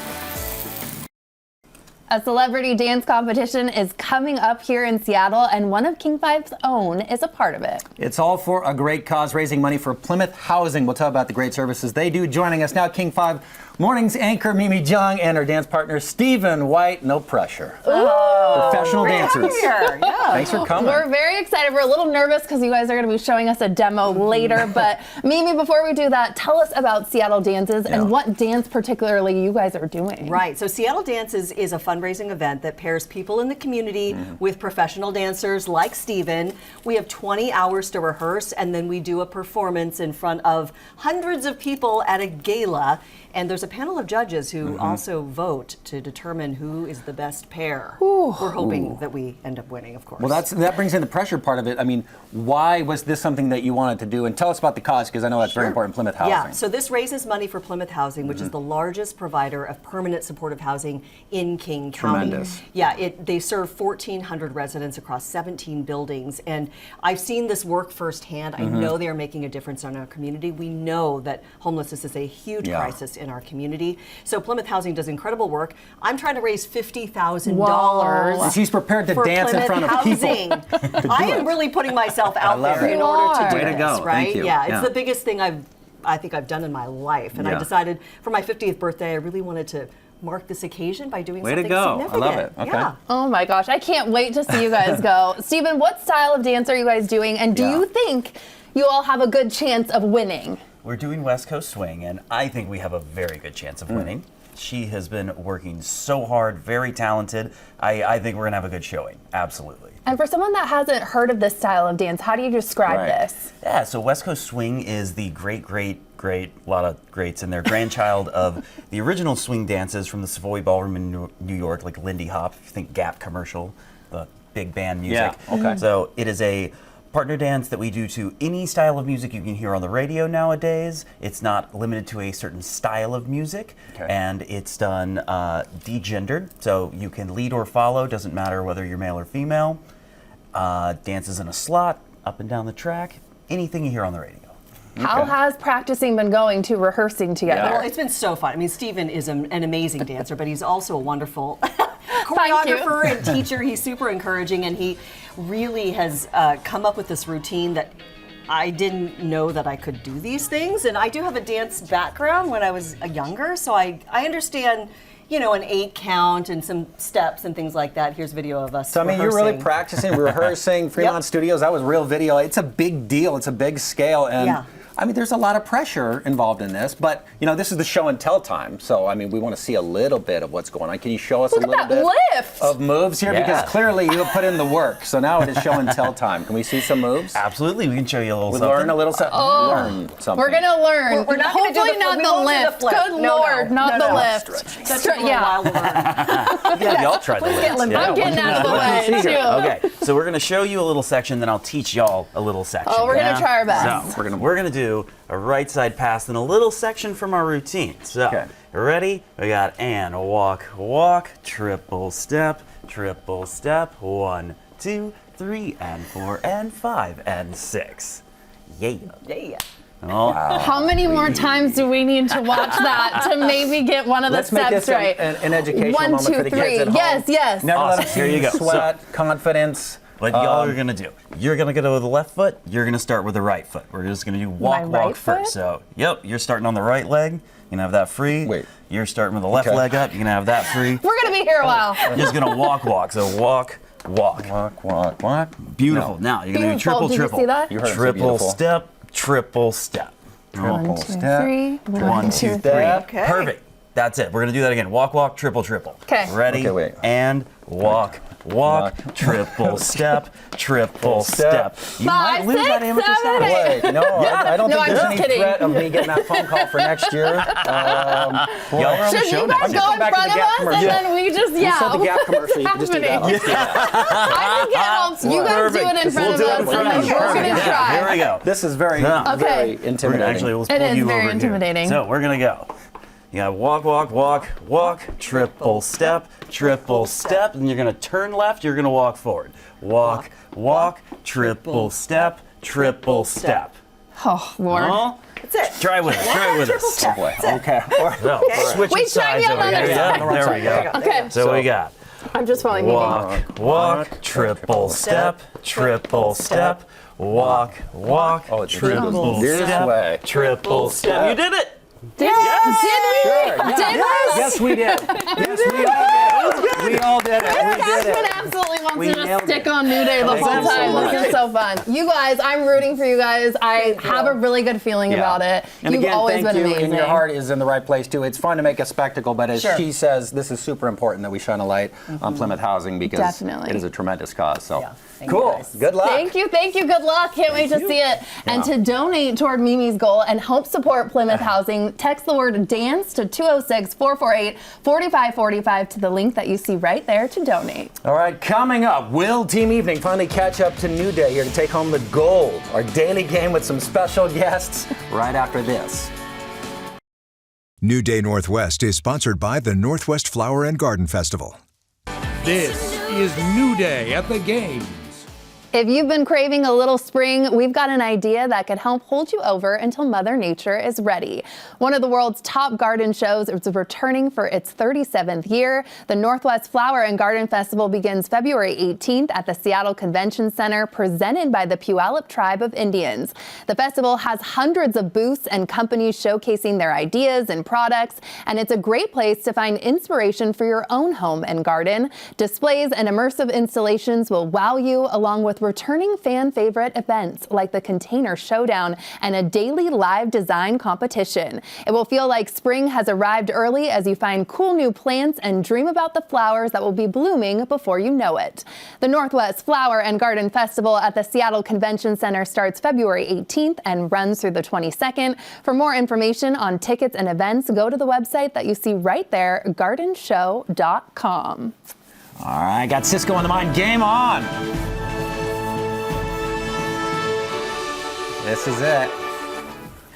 S2: A celebrity dance competition is coming up here in Seattle, and one of King 5's own is a part of it.
S3: It's all for a great cause, raising money for Plymouth Housing. We'll tell about the great services they do. Joining us now, King 5 Mornings anchor Mimi Jung and her dance partner Stephen White. No pressure. Professional dancers.
S2: Yeah.
S3: Thanks for coming.
S2: We're very excited. We're a little nervous because you guys are going to be showing us a demo later. But Mimi, before we do that, tell us about Seattle Dances and what dance particularly you guys are doing.
S18: Right. So Seattle Dances is a fundraising event that pairs people in the community with professional dancers like Stephen. We have 20 hours to rehearse, and then we do a performance in front of hundreds of people at a gala. And there's a panel of judges who also vote to determine who is the best pair. We're hoping that we end up winning, of course.
S3: Well, that brings in the pressure part of it. I mean, why was this something that you wanted to do? And tell us about the cause, because I know that's very important, Plymouth Housing.
S18: Yeah, so this raises money for Plymouth Housing, which is the largest provider of permanent supportive housing in King County.
S3: Tremendous.
S18: Yeah, they serve 1,400 residents across 17 buildings. And I've seen this work firsthand. I know they are making a difference in our community. We know that homelessness is a huge crisis in our community. So Plymouth Housing does incredible work. I'm trying to raise $50,000.
S3: And she's prepared to dance in front of people.
S18: I am really putting myself out there in order to do this, right?
S3: Thank you.
S18: Yeah, it's the biggest thing I think I've done in my life. And I decided for my 50th birthday, I really wanted to mark this occasion by doing something significant.
S3: I love it. Okay.
S18: Yeah.
S2: Oh my gosh, I can't wait to see you guys go. Stephen, what style of dance are you guys doing? And do you think you all have a good chance of winning?
S19: We're doing West Coast Swing, and I think we have a very good chance of winning. She has been working so hard, very talented. I think we're going to have a good showing. Absolutely.
S2: And for someone that hasn't heard of this style of dance, how do you describe this?
S19: Yeah, so West Coast Swing is the great, a lot of greats in there, grandchild of the original swing dances from the Savoy Ballroom in New York, like Lindy Hop, if you think Gap commercial, the big band music.
S3: Yeah, okay.
S19: So it is a partner dance that we do to any style of music you can hear on the radio nowadays. It's not limited to a certain style of music, and it's done degendered, so you can lead or follow, doesn't matter whether you're male or female. Dances in a slot, up and down the track, anything you hear on the radio.
S2: How has practicing been going to rehearsing together?
S18: Well, it's been so fun. I mean, Stephen is an amazing dancer, but he's also a wonderful choreographer and teacher. He's super encouraging, and he really has come up with this routine that I didn't know that I could do these things. And I do have a dance background when I was younger, so I understand, you know, an 8 count and some steps and things like that. Here's video of us.
S3: So, I mean, you're really practicing, rehearsing, Fremont Studios. That was real video. It's a big deal. It's a big scale. And I mean, there's a lot of pressure involved in this, but, you know, this is the show and tell time. So, I mean, we want to see a little bit of what's going on. Can you show us a little bit of moves here? Because clearly you have put in the work. So now it is show and tell time. Can we see some moves?
S19: Absolutely. We can show you a little
S3: we
S19: something.
S3: Learn a little something. Learn something.
S2: We're going to learn.
S18: We're not gonna do
S2: Hopefully not the lift. Good Lord, not the lift.
S19: Yeah, y'all try the lift.
S2: I'm getting out of the way, too.
S19: Okay, so we're going to show you a little section, then I'll teach y'all a little section.
S2: Oh, we're going to try our best.
S19: So, we're going to do a right side pass and a little section from our routine. So, you ready? We got and walk, triple step, 1, 2, 3, and 4, and 5, and 6. Yeah. Oh.
S2: How many more times do we need to watch that to maybe get one of the
S3: Let's
S2: steps
S3: make this
S2: right?
S3: an educational
S2: 1,
S3: moment
S2: 2,
S3: for the
S2: 3.
S3: kids at home.
S2: Yes.
S3: Never let them
S19: Awesome. Here you go.
S3: Sweat, confidence.
S19: What y'all are going to do, you're going to go with the left foot, you're going to start with the right foot. We're just going to do walk first. So, you're starting on the right leg. You're going to have that free. Wait. You're starting with the left leg up. You're going to have that free.
S2: We're going to be here a while.
S19: You're just going to walk. So walk. Beautiful. Now, you're going to do triple.
S2: Did you see that?
S3: You heard
S19: triple step, triple step.
S2: 1, 2, 3.
S19: 1, 2, 3.
S18: Okay.
S19: Perfect. That's it. We're going to do that again. Walk, triple.
S2: Okay.
S19: Ready?
S3: Okay, wait.
S19: And walk, triple step, triple step. You might
S2: 5,
S19: lose
S2: 6,
S19: that amateur
S2: 7,
S19: status.
S2: 8.
S3: Wait, no, I don't
S2: No,
S3: think
S2: I'm
S3: there's
S2: just
S3: any
S2: kidding.
S3: threat of me getting that phone call for next year.
S19: Y'all are on the
S2: Should
S19: show
S2: you
S19: now.
S2: guys go in front of us and then we just,
S3: You said the Gap commercial. You can just do that.
S2: I think it helps. You guys do it in front of us and then we're going to try.
S19: Here we go.
S3: This is very intimidating.
S19: Actually, let's pull
S2: It is
S19: you
S2: very
S19: over
S2: intimidating.
S19: Here. So we're going to go. You got walk, triple step, and you're going to turn left, you're going to walk forward. Walk, triple step.
S2: Oh, Lord.
S19: Well,
S18: That's it.
S19: try with us.
S3: Okay.
S19: So, switching sides over here. There we go.
S2: Okay.
S19: So we got
S2: I'm just following
S19: walk, triple step, walk, triple step, triple step. You did it!
S2: Did we?
S3: Yes, we did. We all did it.
S2: This guy's been absolutely wants to just stick on New Day the whole time. This is so fun. You guys, I'm rooting for you guys. I have a really good feeling about it.
S3: And
S2: You've
S3: again,
S2: always
S3: thank
S2: been
S3: you,
S2: amazing.
S3: and your heart is in the right place too. It's fun to make a spectacle, but as
S2: Sure.
S3: she says, this is super important that we shine a light on Plymouth Housing because
S2: Definitely.
S3: it is a tremendous cause. So
S18: Thank
S3: cool.
S18: you guys.
S3: Good luck.
S2: Thank you. Good luck. Can't wait to see it. And to donate toward Mimi's goal and help support Plymouth Housing, text the word DANCE to 206-448-4545 to the link that you see right there to donate.
S3: All right, coming up, will Team Evening finally catch up to New Day here to take home the gold? Our daily game with some special guests right after this.
S20: New Day Northwest is sponsored by the Northwest Flower and Garden Festival.
S5: This is New Day at the Games.
S2: If you've been craving a little spring, we've got an idea that could help hold you over until Mother Nature is ready. One of the world's top garden shows is returning for its 37th year. The Northwest Flower and Garden Festival begins February 18th at the Seattle Convention Center, presented by the Puyallup Tribe of Indians. The festival has hundreds of booths and companies showcasing their ideas and products, and it's a great place to find inspiration for your own home and garden. Displays and immersive installations will wow you, along with with returning fan favorite events like the Container Showdown and a daily live design competition. It will feel like spring has arrived early as you find cool new plants and dream about the flowers that will be blooming before you know it. The Northwest Flower and Garden Festival at the Seattle Convention Center starts February 18th and runs through the 22nd. For more information on tickets and events, go to the website that you see right there, gardenshow.com.
S3: All right, got Cisco on the mind. Game on. This is it.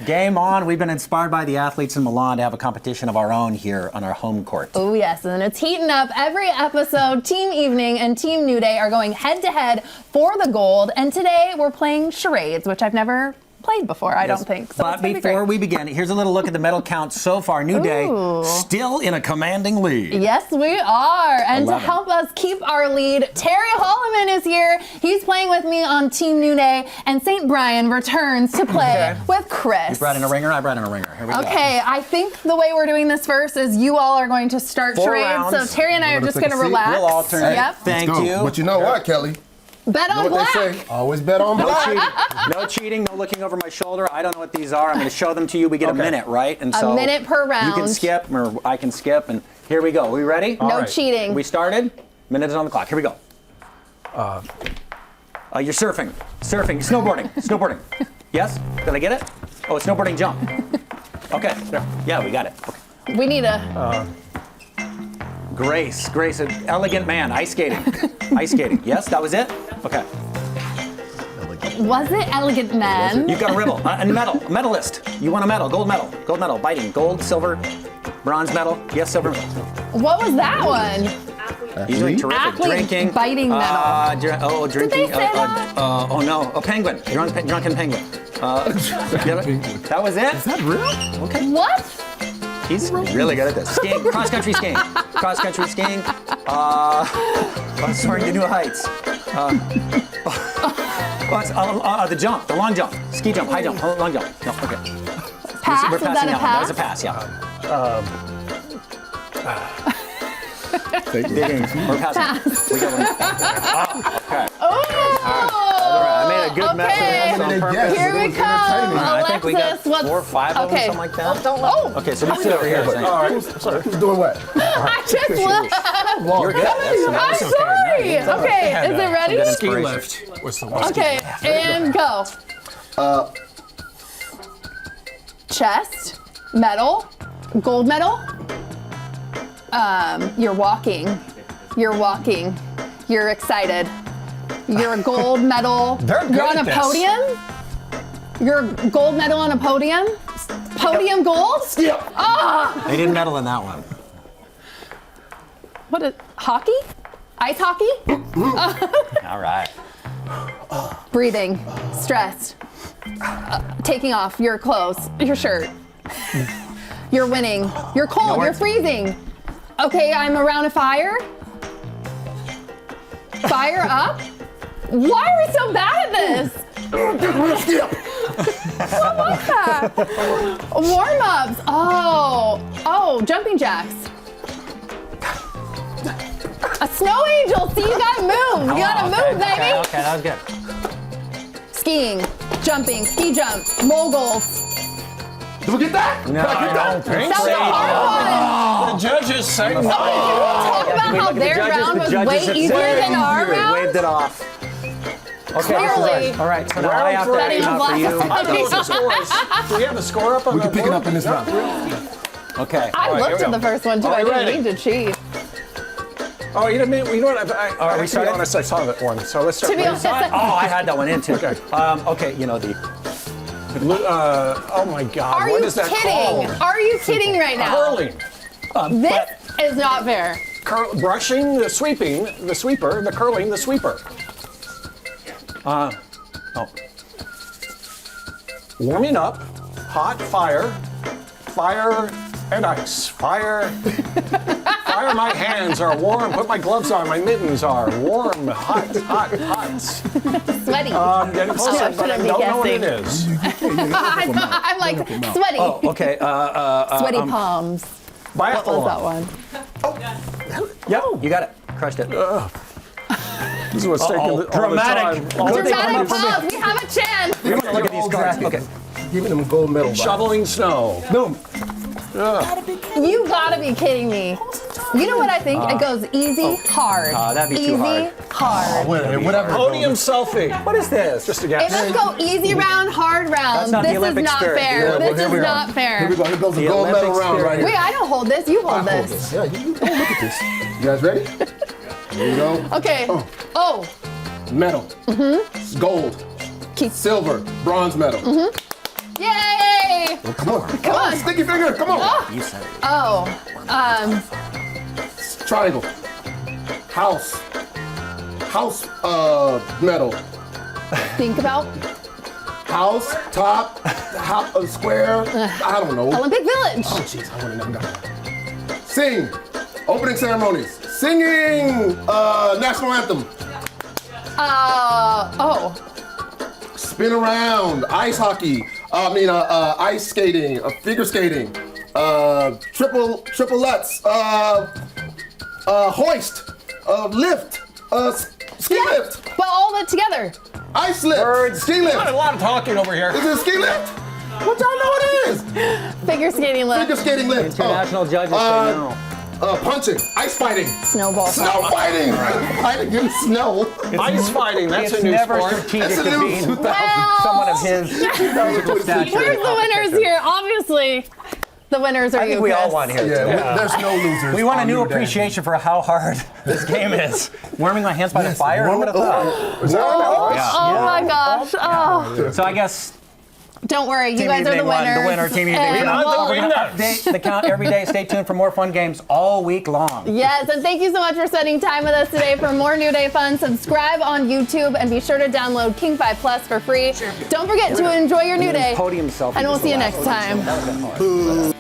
S3: Game on. We've been inspired by the athletes in Milan to have a competition of our own here on our home court.
S2: Oh yes, and it's heating up. Every episode, Team Evening and Team New Day are going head to head for the gold. And today we're playing charades, which I've never played before, I don't think. So
S3: but before we begin, here's a little look at the medal count so far. New Day still in a commanding lead.
S2: Yes, we are. And
S3: 11.
S2: to help us keep our lead, Terry Holloman is here. He's playing with me on Team New Day, and St. Brian returns to play with Chris.
S3: You brought in a ringer, I brought in a ringer. Here we go.
S2: Okay, I think the way we're doing this first is you all are going to start
S3: 4
S2: charades.
S3: rounds.
S2: So Terry and I are just going to relax.
S3: We'll alternate.
S2: Yep.
S3: Thank you.
S21: But you know what, Kelly?
S2: Bet on black.
S21: They say, always bet on black.
S3: No cheating, no looking over my shoulder. I don't know what these are. I'm going to show them to you. We get a minute, right? And
S2: A minute per round.
S3: You can skip, or I can skip, and here we go. Are we ready?
S2: No cheating.
S3: We started. Minute is on the clock. Here we go. You're surfing, snowboarding. Yes? Did I get it? Oh, snowboarding jump. Okay. Yeah, we got it. Okay.
S2: We need a...
S3: Grace, an elegant man, ice skating. Yes, that was it? Okay.
S2: Was it elegant man?
S3: You've got a ribbon, a medalist. You won a medal, gold medal, biting, gold, silver, bronze medal. Yes, silver medal.
S2: What was that one?
S3: He's doing terrific.
S2: Athlete
S3: Drinking.
S2: biting medal.
S3: Drinking.
S2: Did they say that?
S3: Oh no, a penguin. Drunken penguin. That was it? Is
S21: that real?
S3: Okay.
S2: What?
S3: He's really good at this. Skiing, cross-country skiing. Soaring to new heights. The jump, the long jump, ski jump, high jump, long jump. No, okay.
S2: Pass?
S3: We're
S2: Was that
S3: passing
S2: a
S3: that one. That
S2: pass?
S3: was a pass, yeah. Digging. We're passing.
S2: Pass.
S3: We got one. Okay.
S2: Oh!
S3: I made a good mess of this on purpose.
S2: Here we come.
S3: I think we got
S2: Alexis, what's...
S3: 4 or 5 of them, something like that. Okay, so we sit over here.
S21: All right. Sorry. Who's doing what?
S2: I just left.
S3: You're good.
S2: I'm sorry. Okay, is it ready?
S11: Ski lift was the one.
S2: Okay, and go. Chest, medal, gold medal. You're walking. You're excited. You're a gold medal. You're on a podium. You're a gold medal on a podium. Podium gold?
S21: Yep.
S2: Ah!
S3: They didn't medal in that one.
S2: What is hockey? Ice hockey?
S3: All right.
S2: Breathing, stressed, taking off your clothes, your shirt. You're winning. You're cold. You're freezing. Okay, I'm around a fire. Fire up. Why are we so bad at this? What was that? Warm-ups. Oh, jumping jacks. A snow angel. See, you gotta move. You gotta move, baby.
S3: Okay, that was good.
S2: Skiing, jumping, ski jump, moguls.
S21: Did we get that?
S3: No, I don't think
S2: That was a hard one.
S11: The judges say no.
S2: Can we talk about how their round was way easier than our round?
S3: Waved it off. Okay,
S2: Clearly.
S3: all right. So now I have to
S2: That is
S3: not for you.
S11: I don't know what the score is. Do we have the score up on
S21: We
S11: the
S21: can pick it up in this round.
S3: Okay.
S2: I looked at the first one too.
S11: All
S2: I
S11: right,
S2: didn't
S11: ready?
S2: need to cheat.
S11: Oh, you know what? To be
S3: started?
S11: honest, I saw that one. So let's start.
S2: To be honest,
S3: I had that one in too.
S11: Okay.
S3: Okay, you know the.
S11: Oh my God!
S2: Are
S11: What
S2: you
S11: is that
S2: kidding?
S11: called?
S2: Are you kidding right now?
S11: Curling.
S2: This is not fair.
S11: Brushing, the sweeping, the sweeper, the curling, the sweeper. Warming up, hot fire and ice. Fire, my hands are warm. Put my gloves on. My mittens are warm. Hot.
S2: Sweaty.
S11: Getting closer, but I don't know what it is.
S2: I'm like sweaty.
S3: Oh, okay.
S2: Sweaty palms. What was that one?
S3: Yep, you got it. Crushed it.
S11: This is what's taking all
S3: Dramatic.
S11: the time. All the
S2: Dramatic
S11: time.
S2: pause. We have a chance.
S3: We want to look at these cards. Okay.
S21: Giving them gold medal.
S11: Shoveling snow.
S3: Boom.
S2: You gotta be kidding me. You know what I think? It goes easy, hard.
S3: that'd be
S2: easy,
S3: too hard.
S21: Whatever.
S11: Podium selfie.
S3: What is this?
S11: Just a
S2: It
S11: guess.
S2: must go easy round, hard round.
S3: That's not the
S2: This is
S3: Olympic
S2: not
S3: spirit.
S2: fair.
S21: Yeah, well,
S2: This
S21: here
S2: is
S21: we go.
S2: not fair.
S21: Here we go. Here goes the
S3: The
S21: gold medal
S3: Olympic
S21: round right here.
S2: Wait, I don't hold this. You hold
S21: Hold
S2: this.
S21: this. Yeah, you look at this. You guys ready? Here we go.
S2: Okay. Oh.
S21: Medal. Gold.
S2: Keith.
S21: Silver. Bronze medal.
S2: Yay!
S21: Come on.
S2: Come on.
S21: Sticky finger. Come on.
S3: You said it.
S2: Oh.
S21: Triangle. House. House medal.
S2: Think about
S21: House. Top. Square. I don't know.
S2: Olympic Village.
S21: Oh, jeez. I wouldn't have gotten that. Sing. Opening ceremonies. Singing. National anthem.
S2: Oh.
S21: Spin around. Ice hockey. Ice skating. Figure skating. Triplets. Hoist. Lift. Ski lift.
S2: But all of it together.
S21: Ice lift. Ski lift.
S11: A lot of talking over here.
S21: Is it a ski lift? What y'all know it is?
S2: Figure skating lift.
S21: Figure skating lift.
S3: International judges say no.
S21: Punching. Ice fighting.
S2: Snowball
S21: Snow fighting. Fighting in snow.
S11: Ice fighting. That's
S3: It's
S11: a new
S3: never
S11: sport.
S3: strategic
S21: That's a
S3: to
S21: new
S3: be
S21: 2000.
S3: someone of his physical stature.
S2: Where's the winners here? Obviously, the winners are
S3: I
S2: you,
S3: think we all
S2: Chris.
S3: won here.
S21: Yeah, there's no losers.
S3: We want a
S21: on
S3: new
S21: New Day.
S3: appreciation for how hard this game is. Warming my hands by the fire? Who would have thought?
S2: Oh my gosh. Oh.
S3: So I guess
S2: Don't worry, you
S3: Team
S2: guys are the
S3: Evening won.
S2: winners.
S3: The winner, Team Evening.
S2: And
S3: We're gonna
S2: we'll-
S3: update the count every day. Stay tuned for more fun games all week long.
S2: Yes, and thank you so much for spending time with us today. For more New Day fun, subscribe on YouTube and be sure to download King 5 Plus for free. Don't forget to enjoy your New Day.
S3: Podium selfie
S2: And we'll
S3: was
S2: see
S3: the
S2: you
S3: last
S2: next
S3: one.
S2: time.
S3: That was hard.